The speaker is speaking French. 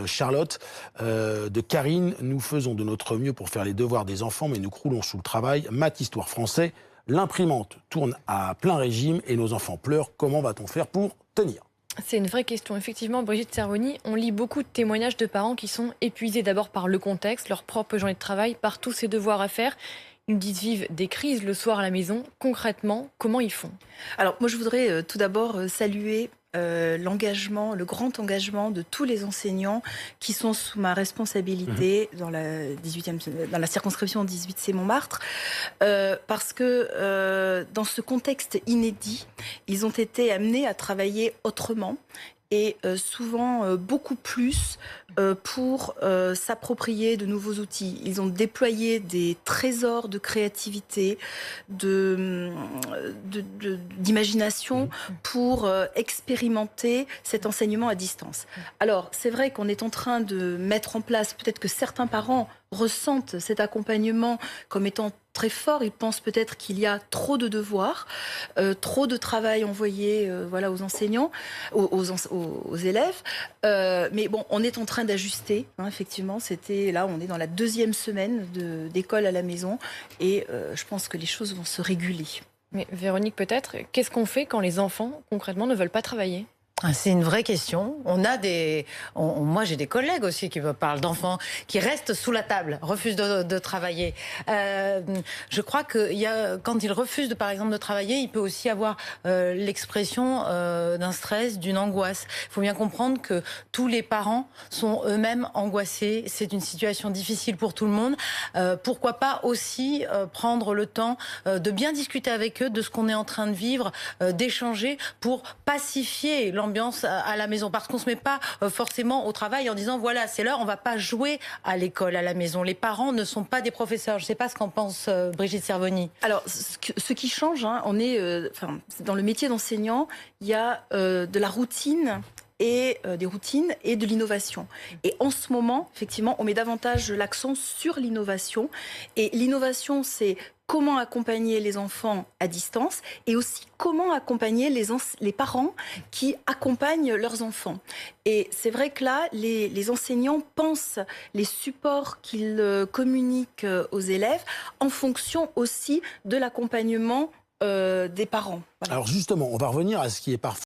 Charlotte, de Karine. Nous faisons de notre mieux pour faire les devoirs des enfants, mais nous croulons sous le travail. Maths, histoire, français. L'imprimante tourne à plein régime et nos enfants pleurent. Comment va-t-on faire pour tenir ? C'est une vraie question. Effectivement, Brigitte Servoni, on lit beaucoup de témoignages de parents qui sont épuisés d'abord par le contexte, leur propre journée de travail, par tous ces devoirs à faire. Ils nous disent vivre des crises le soir à la maison. Concrètement, comment ils font ? Alors moi je voudrais tout d'abord saluer l'engagement, le grand engagement de tous les enseignants qui sont sous ma responsabilité dans la circonscription 18C Montmartre, parce que dans ce contexte inédit, ils ont été amenés à travailler autrement et souvent beaucoup plus pour s'approprier de nouveaux outils. Ils ont déployé des trésors de créativité, d'imagination pour expérimenter cet enseignement à distance. Alors, c'est vrai qu'on est en train de mettre en place, peut-être que certains parents ressentent cet accompagnement comme étant très fort. Ils pensent peut-être qu'il y a trop de devoirs, trop de travail envoyé aux enseignants, aux élèves. Mais bon, on est en train d'ajuster. Effectivement, on est dans la 2e semaine d'école à la maison et je pense que les choses vont se réguler. Mais Véronique, peut-être, qu'est-ce qu'on fait quand les enfants, concrètement, ne veulent pas travailler ? C'est une vraie question. Moi, j'ai des collègues aussi qui me parlent d'enfants qui restent sous la table, refusent de travailler. Je crois que quand ils refusent, par exemple, de travailler, il peut aussi avoir l'expression d'un stress, d'une angoisse. Il faut bien comprendre que tous les parents sont eux-mêmes angoissés. C'est une situation difficile pour tout le monde. Pourquoi pas aussi prendre le temps de bien discuter avec eux de ce qu'on est en train de vivre, d'échanger pour pacifier l'ambiance à la maison, parce qu'on se met pas forcément au travail en disant voilà, c'est l'heure, on va pas jouer à l'école à la maison. Les parents ne sont pas des professeurs. Je sais pas ce qu'en pense Brigitte Servoni. Alors ce qui change, on est dans le métier d'enseignant, il y a de la routine et des routines et de l'innovation. Et en ce moment, effectivement, on met davantage l'accent sur l'innovation. Et l'innovation, c'est comment accompagner les enfants à distance et aussi comment accompagner les parents qui accompagnent leurs enfants. Et c'est vrai que là, les enseignants pensent les supports qu'ils communiquent aux élèves en fonction aussi de l'accompagnement des parents. Voilà. Alors justement, on va revenir à ce qui est parfois